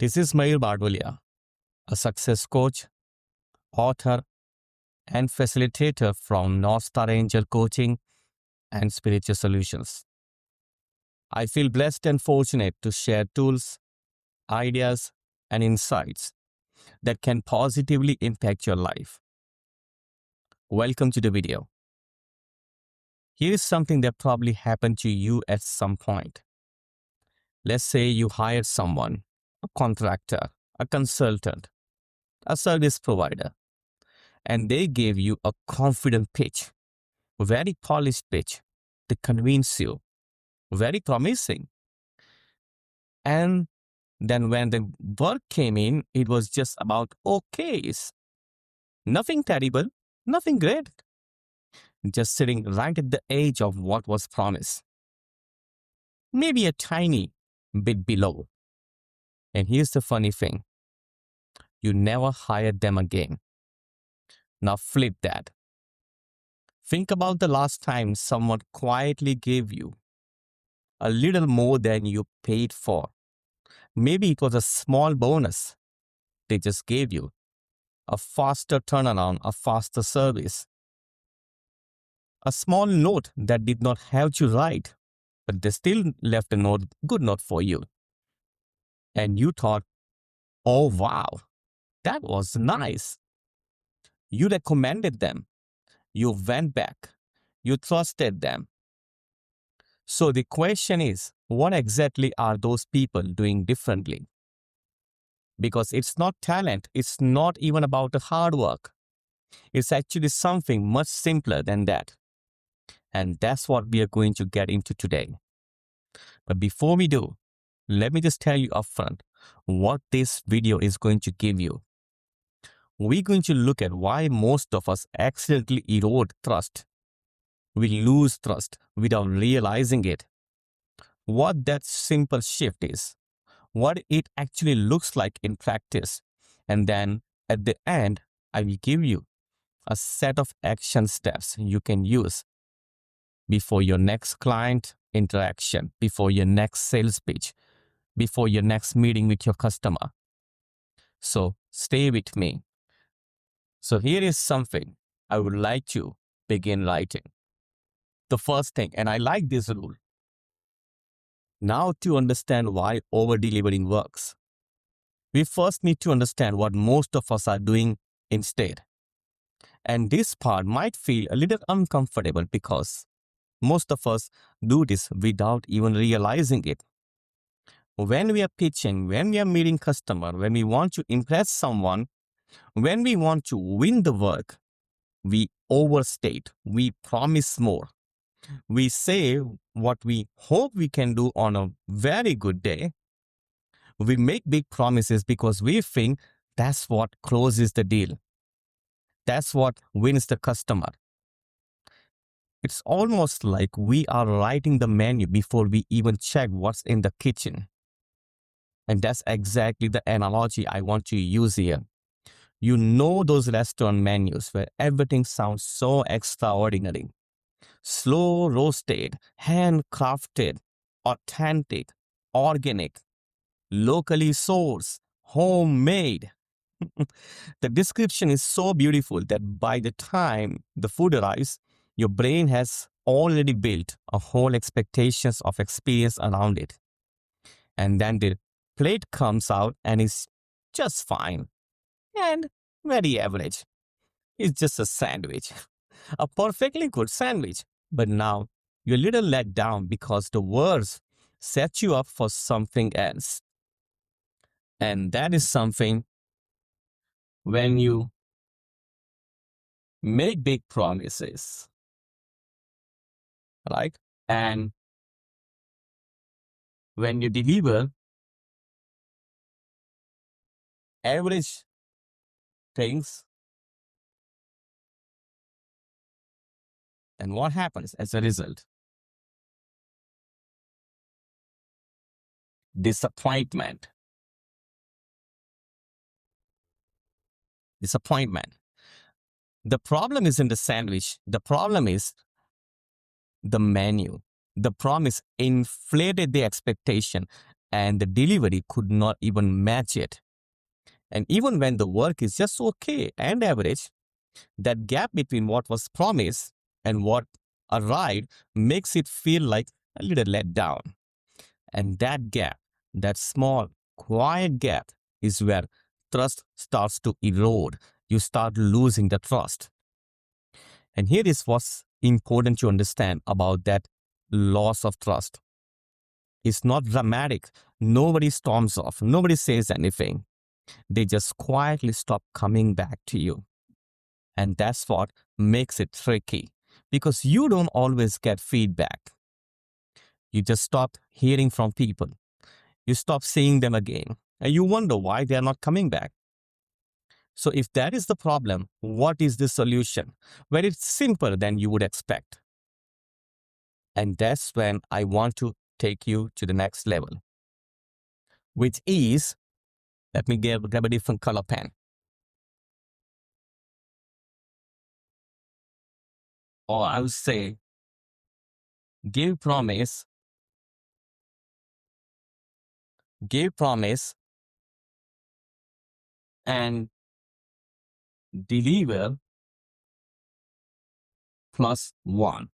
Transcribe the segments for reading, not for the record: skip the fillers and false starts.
This is Mayur Bardolia, a success coach, author, and facilitator from North Star Angel Coaching and Spiritual Solutions. I feel blessed and fortunate to share tools, ideas, and insights that can positively impact your life. Welcome to the video. Here is something that probably happened to you at some point. Let's say you hired someone, a contractor, a consultant, a service provider, and they gave you a confident pitch, very polished pitch to convince you, very promising. And then when the work came in, it was just about okays. Nothing terrible, nothing great, just sitting right at the edge of what was promised. Maybe a tiny bit below. And here's the funny thing. You never hired them again. Now flip that. Think about the last time someone quietly gave you a little more than you paid for. Maybe it was a small bonus they just gave you, a faster turnaround, a faster service, a small note that did not have to write, but they still left a note, good note for you. And you thought, oh wow, that was nice. You recommended them. You went back. You trusted them. So the question is, what exactly are those people doing differently? Because it's not talent. It's not even about the hard work. It's actually something much simpler than that. And that's what we are going to get into today. But before we do, let me just tell you upfront what this video is going to give you. We're going to look at why most of us accidentally erode trust. We lose trust without realizing it. What that simple shift is, what it actually looks like in practice. And then at the end, I will give you a set of action steps you can use before your next client interaction, before your next sales pitch, before your next meeting with your customer. So stay with me. So here is something I would like to begin writing. The first thing, and I like this rule. Now to understand why over-delivering works, we first need to understand what most of us are doing instead. And this part might feel a little uncomfortable because most of us do this without even realizing it. When we are pitching, when we are meeting customer, when we want to impress someone, when we want to win the work, we overstate, we promise more. We say what we hope we can do on a very good day. We make big promises because we think that's what closes the deal. That's what wins the customer. It's almost like we are writing the menu before we even check what's in the kitchen. And that's exactly the analogy I want to use here. You know those restaurant menus where everything sounds so extraordinary. Slow roasted, handcrafted, authentic, organic, locally sourced, homemade. The description is so beautiful that by the time the food arrives, your brain has already built a whole expectations of experience around it. And then the plate comes out and is just fine and very average. It's just a sandwich, a perfectly good sandwich. But now you're a little let down because the words set you up for something else. And that is something when you make big promises, right? And when you deliver average things, and what happens as a result? Disappointment. Disappointment. The problem isn't the sandwich. The problem is the menu. The promise inflated the expectation. and the delivery could not even match it. And even when the work is just okay and average, that gap between what was promised and what arrived makes it feel like a little let down. And that gap, that small, quiet gap, is where trust starts to erode. You start losing the trust. And here is what's important to understand about that loss of trust. It's not dramatic. Nobody storms off. Nobody says anything. They just quietly stop coming back to you. And that's what makes it tricky, because you don't always get feedback. You just stop hearing from people. You stop seeing them again, and you wonder why they're not coming back. So if that is the problem, what is the solution? Well, it's simpler than you would expect. And that's when I want to take you to the next level, which is, let me grab a different color pen. Or I would say, give promise, and deliver +1.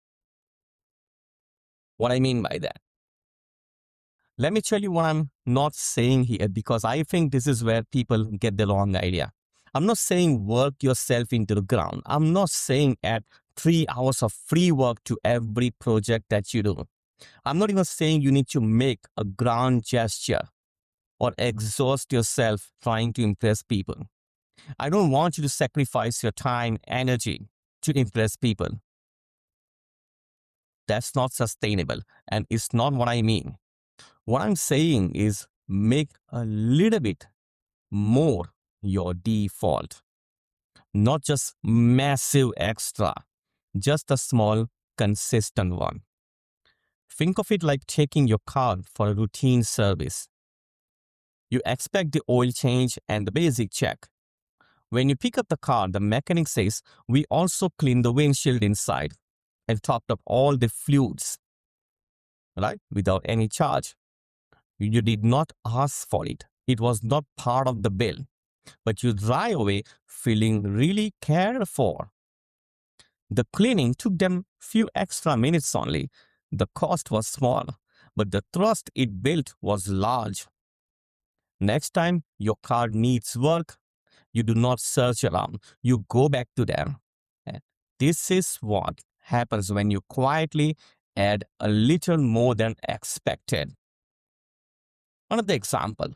What I mean by that? Let me tell you what I'm not saying here, because I think this is where people get the wrong idea. I'm not saying work yourself into the ground. I'm not saying add 3 hours of free work to every project that you do. I'm not even saying you need to make a grand gesture or exhaust yourself trying to impress people. I don't want you to sacrifice your time, energy to impress people. That's not sustainable, and it's not what I mean. What I'm saying is make a little bit more your default, not just massive extra, just a small, consistent one. Think of it like taking your car for a routine service. You expect the oil change and the basic check. When you pick up the car, the mechanic says, "We also clean the windshield inside and topped up all the fluids," right? Without any charge. You did not ask for it. It was not part of the bill, but you drive away feeling really cared for. The cleaning took them few extra minutes only. The cost was small, but the trust it built was large. Next time your car needs work, you do not search around. You go back to them. This is what happens when you quietly add a little more than expected. Another example.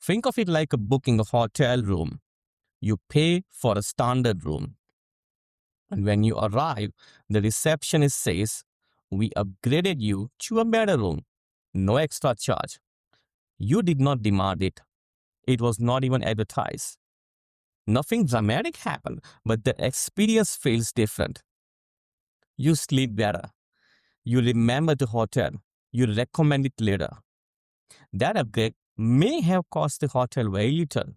Think of it like booking a hotel room. You pay for a standard room. And when you arrive, the receptionist says, "We upgraded you to a better room. No extra charge." You did not demand it. It was not even advertised. Nothing dramatic happened, but the experience feels different. You sleep better. You remember the hotel. You recommend it later. That upgrade may have cost the hotel very little,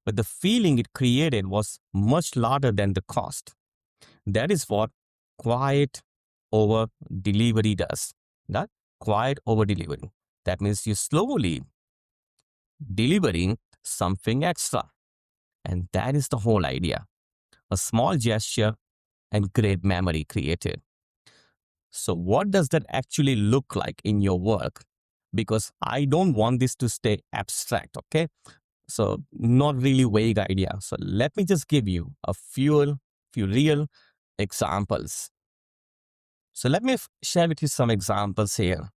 but the feeling it created was much larger than the cost. That is what quiet over delivery does. That quiet over delivery. That means you slowly delivering something extra. And that is the whole idea. A small gesture and great memory created. So what does that actually look like in your work? Because I don't want this to stay abstract, okay? So not really vague idea. So let me just give you a few real examples. So let me share with you some examples here.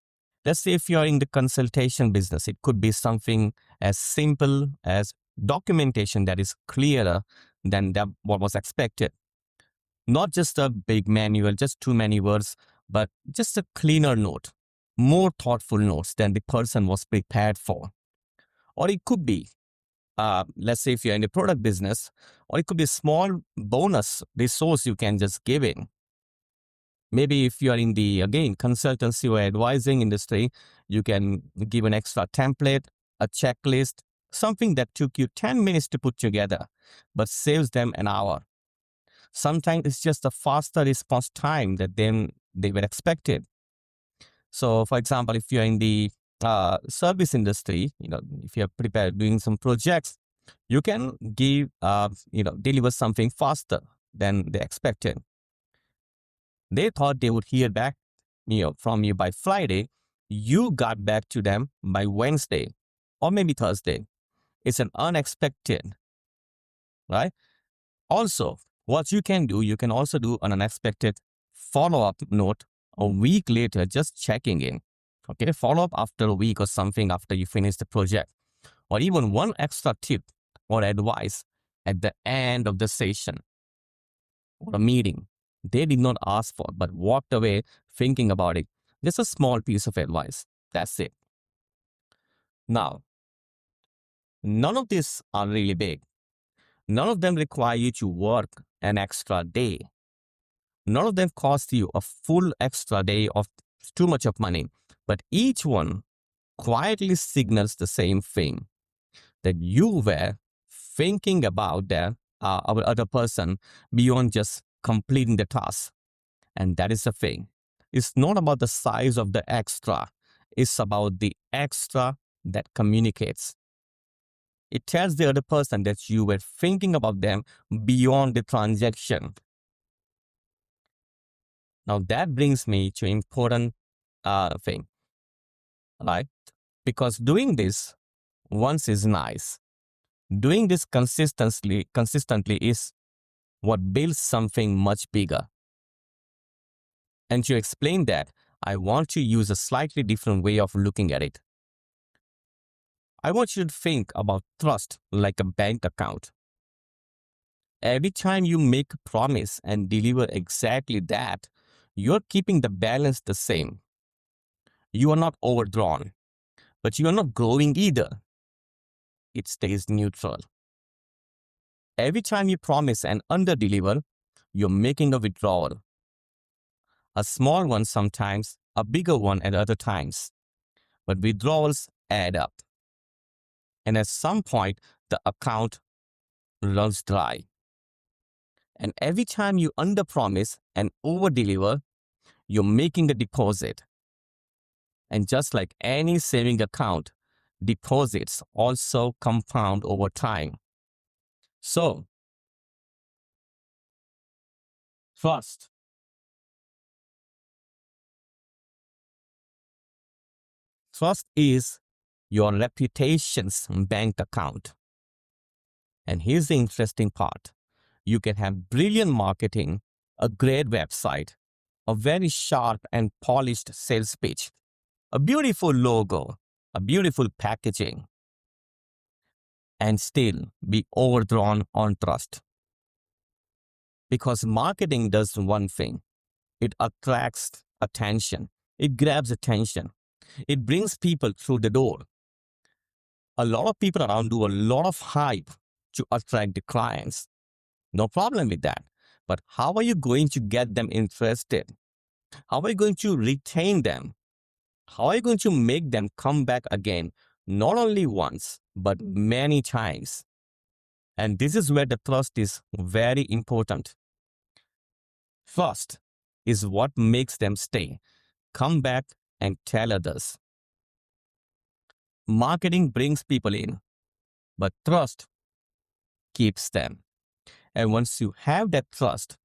Let's say if you're in the consultation business, it could be something as simple as documentation that is clearer than what was expected. Not just a big manual, just too many words, but just a cleaner note, more thoughtful notes than the person was prepared for. Or it could be, let's say if you're in the product business, or it could be a small bonus resource you can just give in. Maybe if you are in the, again, consultancy or advising industry, you can give an extra template, a checklist, something that took you 10 minutes to put together, but saves them an hour. Sometimes it's just a faster response time that they were expected. So, for example, if you're in the service industry, if you're prepared doing some projects, you can deliver something faster than they expected. They thought they would hear back, from you by Friday. You got back to them by Wednesday or maybe Thursday. It's an unexpected, right? Also, what you can do, you can also do an unexpected follow-up note a week later, just checking in. Okay, follow up after a week or something after you finish the project, or even one extra tip or advice at the end of the session or a meeting they did not ask for but walked away thinking about it. Just a small piece of advice. That's it. Now, none of these are really big. None of them require you to work an extra day. None of them cost you a full extra day of too much of money. But each one quietly signals the same thing, that you were thinking about our other person beyond just completing the task. And that is the thing. It's not about the size of the extra. It's about the extra that communicates. It tells the other person that you were thinking about them beyond the transaction. Now that brings me to important thing, right? Because doing this once is nice. Doing this consistently is what builds something much bigger. And to explain that, I want to use a slightly different way of looking at it. I want you to think about trust like a bank account. Every time you make a promise and deliver exactly that, you're keeping the balance the same. You are not overdrawn, but you are not growing either. It stays neutral. Every time you promise and underdeliver, you're making a withdrawal. A small one sometimes, a bigger one at other times. But withdrawals add up. And at some point, the account runs dry. And every time you underpromise and overdeliver, you're making a deposit. And just like any saving account, deposits also compound over time. So, first, trust is your reputation's bank account. And here's the interesting part. You can have brilliant marketing, a great website, a very sharp and polished sales pitch, a beautiful logo, a beautiful packaging, and still be overdrawn on trust. Because marketing does one thing. It attracts attention. It grabs attention. It brings people through the door. A lot of people around do a lot of hype to attract the clients. No problem with that. But how are you going to get them interested? How are you going to retain them? How are you going to make them come back again? Not only once, but many times. And this is where the trust is very important. Trust is what makes them stay, come back, and tell others. Marketing brings people in, but trust keeps them. And once you have that trust,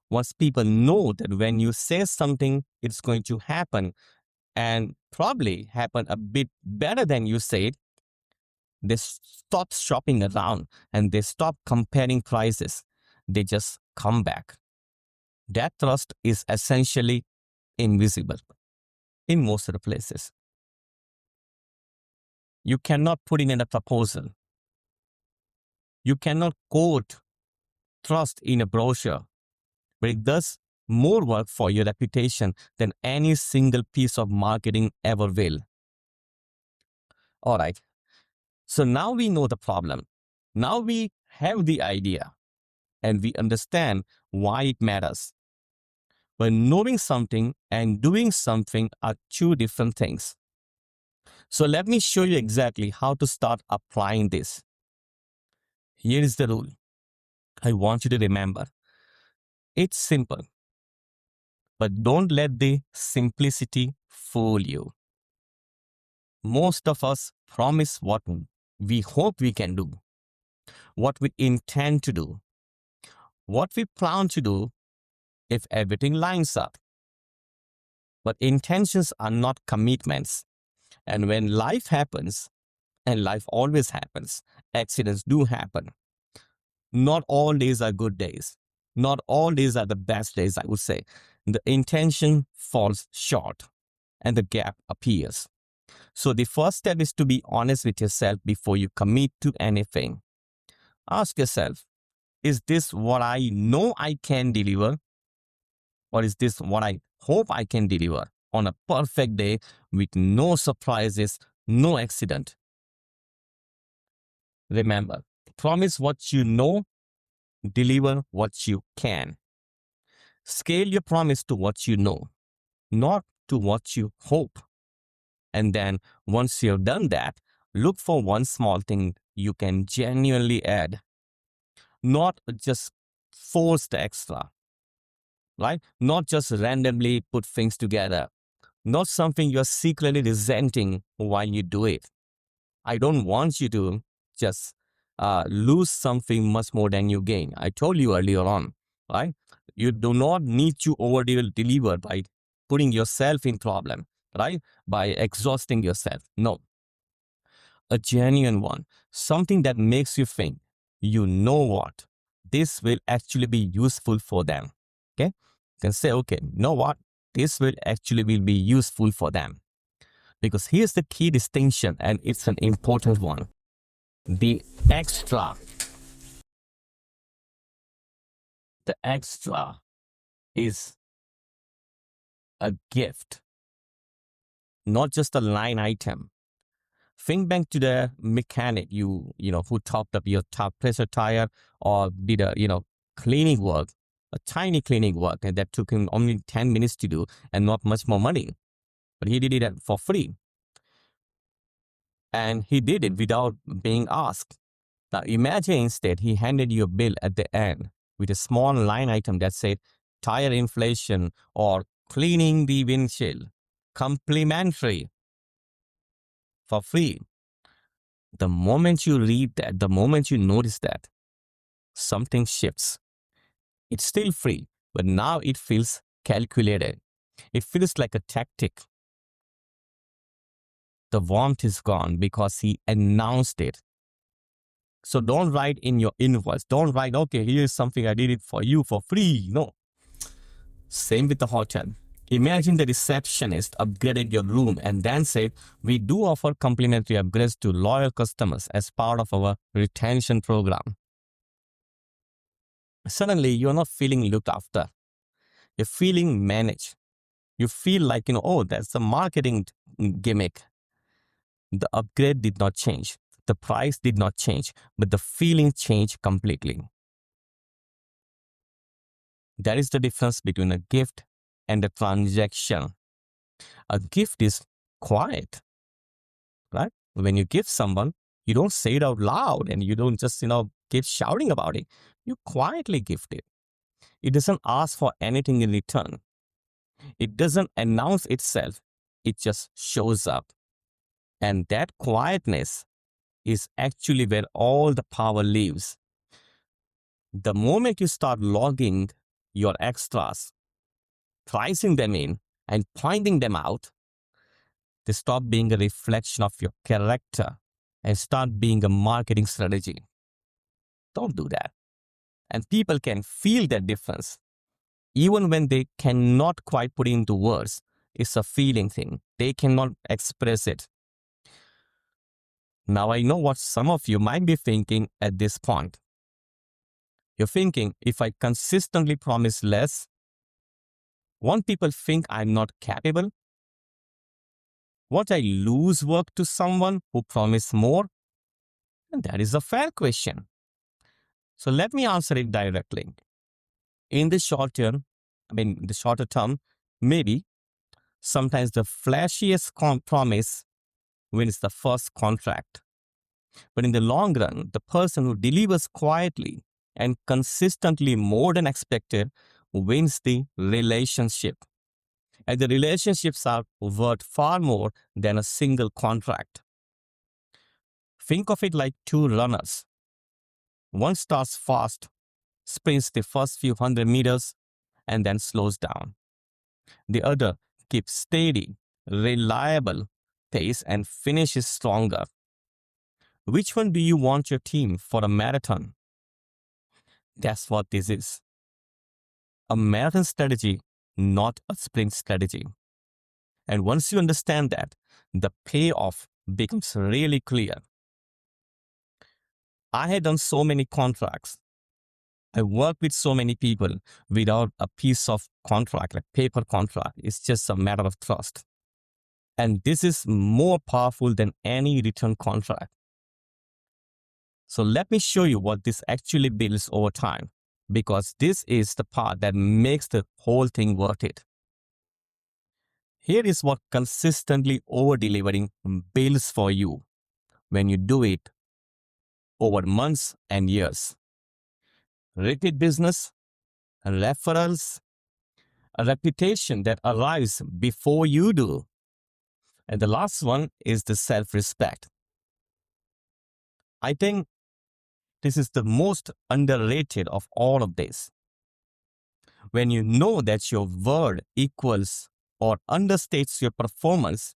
once people know that when you say something, it's going to happen and probably happen a bit better than you said, they stop shopping around and they stop comparing prices. They just come back. That trust is essentially invisible in most of the places. You cannot put in a proposal. You cannot quote trust in a brochure, but it does more work for your reputation than any single piece of marketing ever will. All right. So now we know the problem. Now we have the idea and we understand why it matters. But knowing something and doing something are two different things. So let me show you exactly how to start applying this. Here is the rule. I want you to remember. It's simple, but don't let the simplicity fool you. Most of us promise what we hope we can do, what we intend to do, what we plan to do if everything lines up. But intentions are not commitments. And when life happens, and life always happens, accidents do happen. Not all days are good days. Not all days are the best days, I would say. The intention falls short and the gap appears. So the first step is to be honest with yourself before you commit to anything. Ask yourself, is this what I know I can deliver? Or is this what I hope I can deliver on a perfect day with no surprises, no accident? Remember, promise what you know, deliver what you can. Scale your promise to what you know, not to what you hope. And then once you've done that, look for one small thing you can genuinely add, not just force the extra, right? Not just randomly put things together, not something you're secretly resenting while you do it. I don't want you to just lose something much more than you gain. I told you earlier on, right? You do not need to over deliver by putting yourself in problem, right? By exhausting yourself. No, a genuine one, something that makes you think, you know what, this will actually be useful for them. Okay, you can say, okay, you know what, this will actually be useful for them. Because here's the key distinction, and it's an important one. The extra is a gift, not just a line item. Think back to the mechanic who topped up your top pressure tire or did a cleaning work, a tiny cleaning work, and that took him only 10 minutes to do and not much more money. But he did it for free. And he did it without being asked. Now imagine instead he handed you a bill at the end with a small line item that said tire inflation or cleaning the windshield, complimentary, for free. The moment you read that, the moment you notice that, something shifts. It's still free, but now it feels calculated. It feels like a tactic. The warmth is gone because he announced it. So don't write in your invoice. Don't write, okay, here's something I did it for you for free. No. Same with the hotel. Imagine the receptionist upgraded your room and then said, we do offer complimentary upgrades to loyal customers as part of our retention program. Suddenly, you're not feeling looked after. You're feeling managed. You feel like, oh, that's a marketing gimmick. The upgrade did not change. The price did not change, but the feeling changed completely. That is the difference between a gift and a transaction. A gift is quiet, right? When you give someone, you don't say it out loud and you don't just, keep shouting about it. You quietly gift it. It doesn't ask for anything in return. It doesn't announce itself. It just shows up. And that quietness is actually where all the power lives. The moment you start logging your extras, pricing them in, and pointing them out, they stop being a reflection of your character and start being a marketing strategy. Don't do that. And people can feel that difference. Even when they cannot quite put it into words, it's a feeling thing. They cannot express it. Now I know what some of you might be thinking at this point. You're thinking, if I consistently promise less, won't people think I'm not capable? Won't I lose work to someone who promised more? And that is a fair question. So let me answer it directly. In the shorter term, maybe sometimes the flashiest promise wins the first contract. But in the long run, the person who delivers quietly and consistently more than expected wins the relationship. And the relationships are worth far more than a single contract. Think of it like two runners. One starts fast, sprints the first few hundred meters, and then slows down. The other keeps steady, reliable pace and finishes stronger. Which one do you want your team for a marathon? That's what this is. A marathon strategy, not a sprint strategy. And once you understand that, the payoff becomes really clear. I had done so many contracts. I worked with so many people without a piece of contract, like paper contract. It's just a matter of trust. And this is more powerful than any written contract. So let me show you what this actually builds over time, because this is the part that makes the whole thing worth it. Here is what consistently over-delivering builds for you when you do it over months and years. Repeat business, referrals, a reputation that arrives before you do. And the last one is the self-respect. I think this is the most underrated of all of this. When you know that your word equals or understates your performance,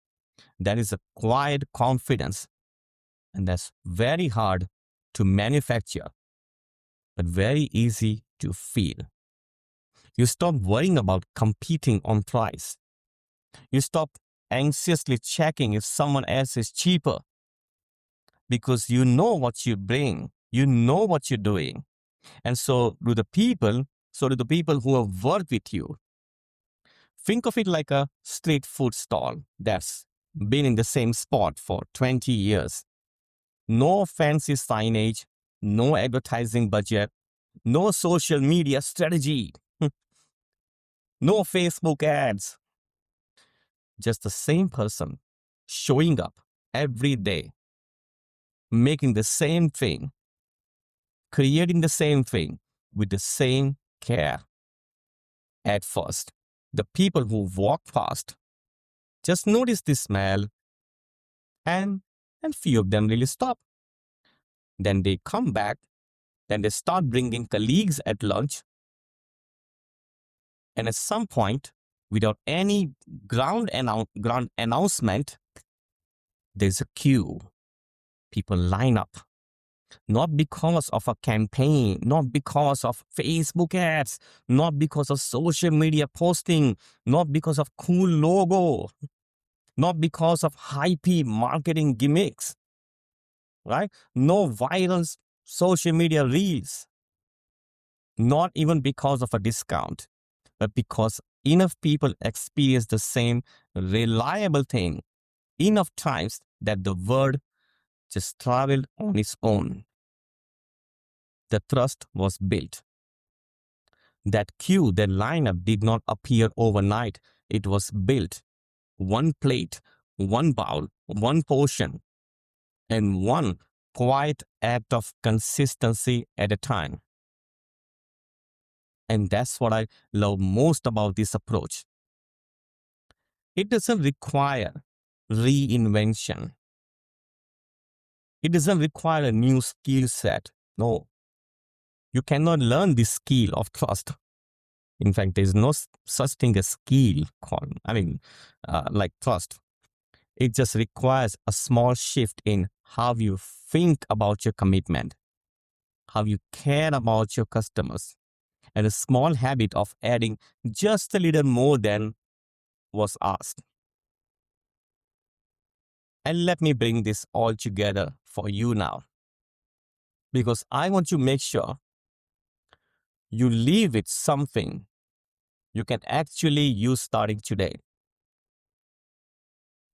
that is a quiet confidence. And that's very hard to manufacture, but very easy to feel. You stop worrying about competing on price. You stop anxiously checking if someone else is cheaper, because you know what you bring, you know what you're doing. And so do the people who have worked with you. Think of it like a street food stall that's been in the same spot for 20 years. No fancy signage, no advertising budget, no social media strategy, no Facebook ads. Just the same person showing up every day, making the same thing, creating the same thing with the same care. At first, the people who walk past just notice the smell, and few of them really stop. Then they come back, then they start bringing colleagues at lunch, and at some point, without any ground announcement, there's a queue. People line up, not because of a campaign, not because of Facebook ads, not because of social media posting, not because of cool logo, not because of hypey marketing gimmicks, right? No viral social media reels, not even because of a discount, but because enough people experience the same reliable thing enough times that the word just traveled on its own. The trust was built. That queue, that lineup did not appear overnight. It was built. One plate, one bowl, one portion, and one quiet act of consistency at a time. And that's what I love most about this approach. It doesn't require reinvention. It doesn't require a new skill set. No. You cannot learn this skill of trust. In fact, there's no such thing as skill called, like trust. It just requires a small shift in how you think about your commitment, how you care about your customers, and a small habit of adding just a little more than was asked. And let me bring this all together for you now, because I want to make sure you leave with something you can actually use starting today.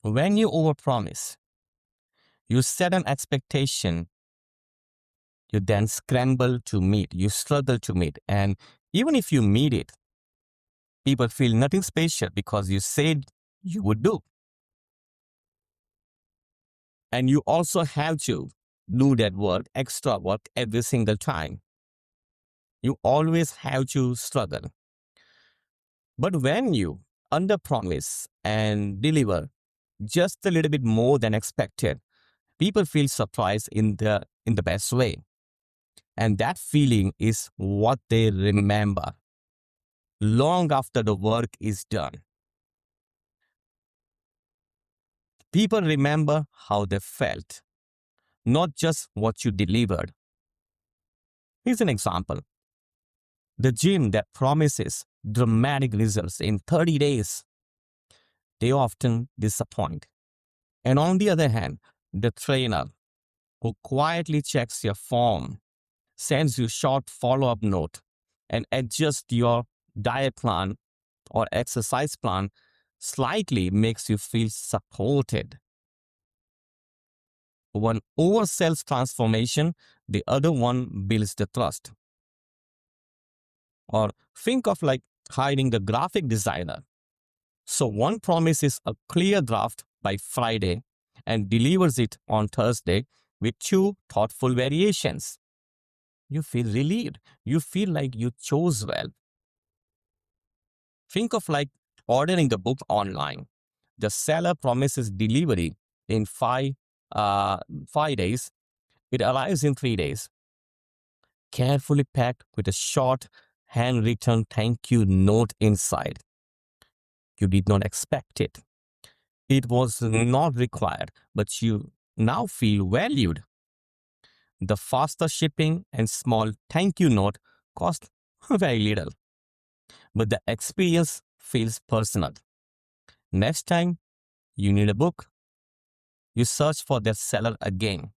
When you overpromise, you set an expectation, you then scramble to meet, you struggle to meet, and even if you meet it, people feel nothing special because you said you would do. And you also have to do that work, extra work every single time. You always have to struggle. But when you under promise and deliver just a little bit more than expected, people feel surprised in the best way. And that feeling is what they remember long after the work is done. People remember how they felt, not just what you delivered. Here's an example: the gym that promises dramatic results in 30 days, they often disappoint. And on the other hand, the trainer who quietly checks your form, sends you short follow-up note, and adjusts your diet plan or exercise plan slightly makes you feel supported. One oversells transformation, the other one builds the trust. Or think of like hiring the graphic designer. So one promises a clear draft by Friday and delivers it on Thursday with two thoughtful variations. You feel relieved. You feel like you chose well. Think of like ordering a book online. The seller promises delivery in 5 days. It arrives in 3 days, carefully packed with a short handwritten thank you note inside. You did not expect it. It was not required, but you now feel valued. The faster shipping and small thank you note cost very little, but the experience feels personal. Next time you need a book, you search for that seller again.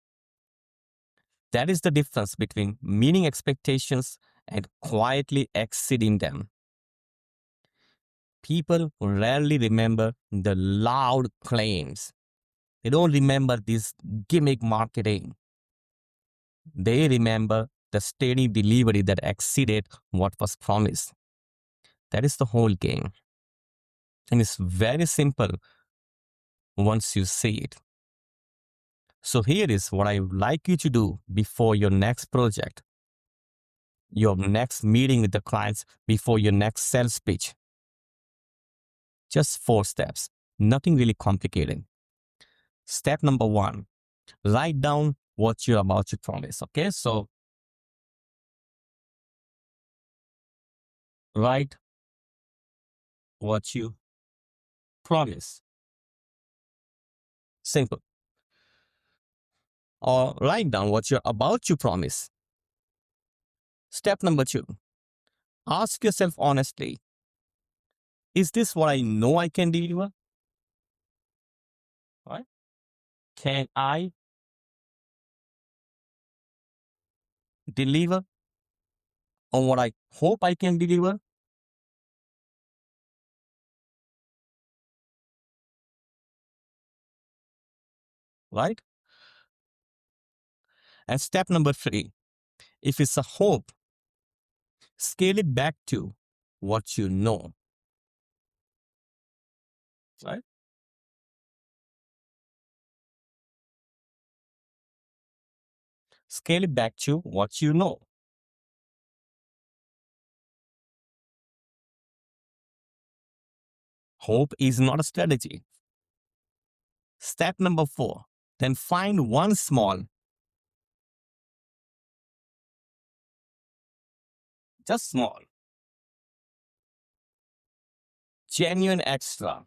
That is the difference between meeting expectations and quietly exceeding them. People rarely remember the loud claims. They don't remember this gimmick marketing. They remember the steady delivery that exceeded what was promised. That is the whole game. And it's very simple once you see it. So here is what I would like you to do before your next project, your next meeting with the clients, before your next sales pitch. Just 4 steps, nothing really complicated. Step number 1, write down what you're about to promise. Okay, so write what you promise. Simple. Or write down what you're about to promise. Step number 2, ask yourself honestly, is this what I know I can deliver? Right? Can I deliver on what I hope I can deliver? Right? And step number 3, if it's a hope, scale it back to what you know. Right? Scale it back to what you know. Hope is not a strategy. Step number 4, then find one small, just small, genuine extra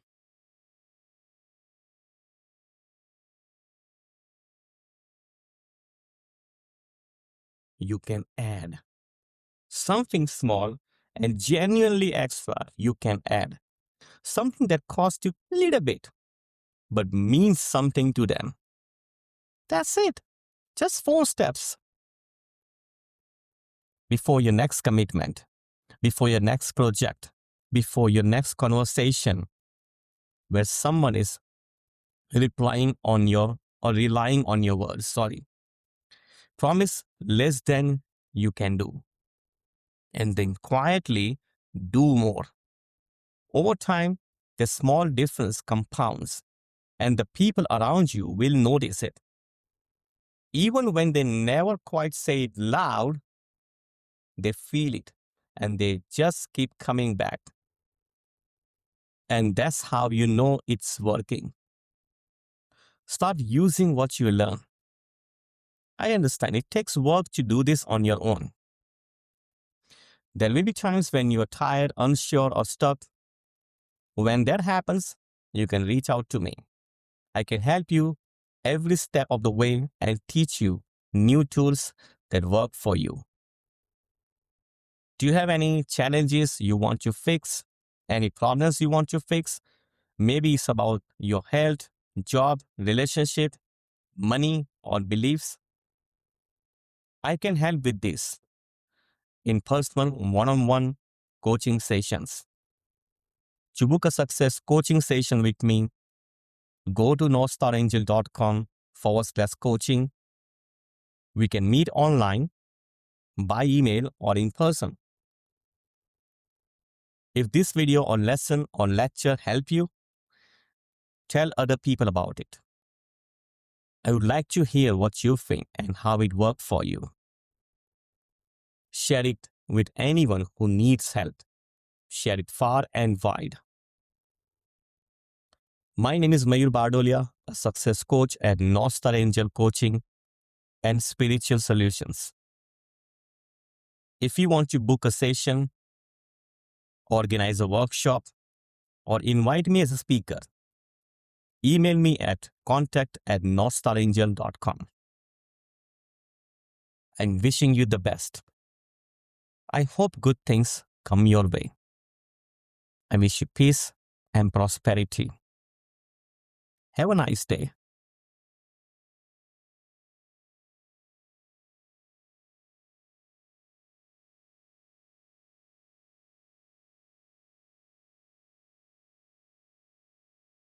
you can add. Something small and genuinely extra you can add. Something that costs you a little bit, but means something to them. That's it. Just 4 steps. Before your next commitment, before your next project, before your next conversation, where someone is replying on your or relying on your words. Promise less than you can do, and then quietly do more. Over time, the small difference compounds, and the people around you will notice it. Even when they never quite say it loud, they feel it, and they just keep coming back. And that's how you know it's working. Start using what you learn. I understand it takes work to do this on your own. There will be times when you are tired, unsure, or stuck. When that happens, you can reach out to me. I can help you every step of the way and teach you new tools that work for you. Do you have any challenges you want to fix? Any problems you want to fix? Maybe it's about your health, job, relationship, money, or beliefs. I can help with this in personal one-on-one coaching sessions. To book a success coaching session with me, go to northstarangel.com/coaching. We can meet online, by email, or in person. If this video or lesson or lecture help you, tell other people about it. I would like to hear what you think and how it worked for you. Share it with anyone who needs help. Share it far and wide. My name is Mayur Bardolia, a success coach at North Star Angel Coaching and Spiritual Solutions. If you want to book a session, organize a workshop, or invite me as a speaker, email me at contact@northstarangel.com. I'm wishing you the best. I hope good things come your way. I wish you peace and prosperity. Have a nice day.